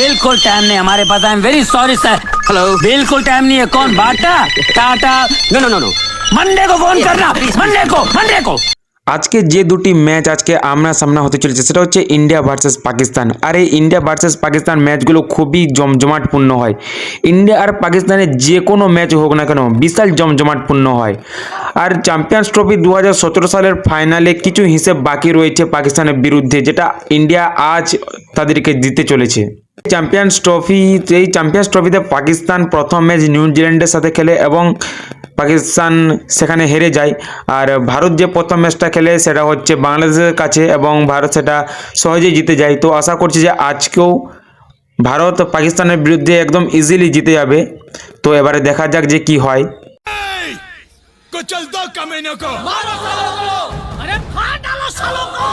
बिल्कुल टाइम नहीं हमारे पास। I am very sorry sir. Hello. बिल्कुल टाइम नहीं है। कौन Bata Tata? No no no no. Monday को फोन करना, मंडे को। আজকে যে দুটি ম্যাচ আজকে আমরা সামনে হতে চলেছে সেটা হচ্ছে ইন্ডিয়া ভার্সেস পাকিস্তান। আর এই ইন্ডিয়া ভার্সেস পাকিস্তান ম্যাচগুলো খুবই জমজমাটপূর্ণ হয়। ইন্ডিয়া আর পাকিস্তানের যে কোনো ম্যাচ হোক না কেন বিশাল জমজমাটপূর্ণ হয়। আর চ্যাম্পিয়ন্স ট্রফি 2017 সালের ফাইনালে কিছু হিসেব বাকি রয়েছে পাকিস্তানের বিরুদ্ধে, যেটা ইন্ডিয়া আজ তাদেরকে দিতে চলেছে। চ্যাম্পিয়ন্স ট্রফিতে পাকিস্তান প্রথম ম্যাচ নিউজিল্যান্ডের সাথে খেলে এবং পাকিস্তান সেখানে হেরে যায়। আর ভারত যে প্রথম ম্যাচটা খেলে সেটা হচ্ছে বাংলাদেশের কাছে এবং ভারত সেটা সহজেই জিতে যায়। তো আশা করছি যে আজকেও ভারত পাকিস্তানের বিরুদ্ধে একদম ইজিলি জিতে যাবে। তো এবারে দেখা যাক যে কি হয়। कुचल दो कमीनों को, मारो सालों को, अरे फाड़ डालो सालों को।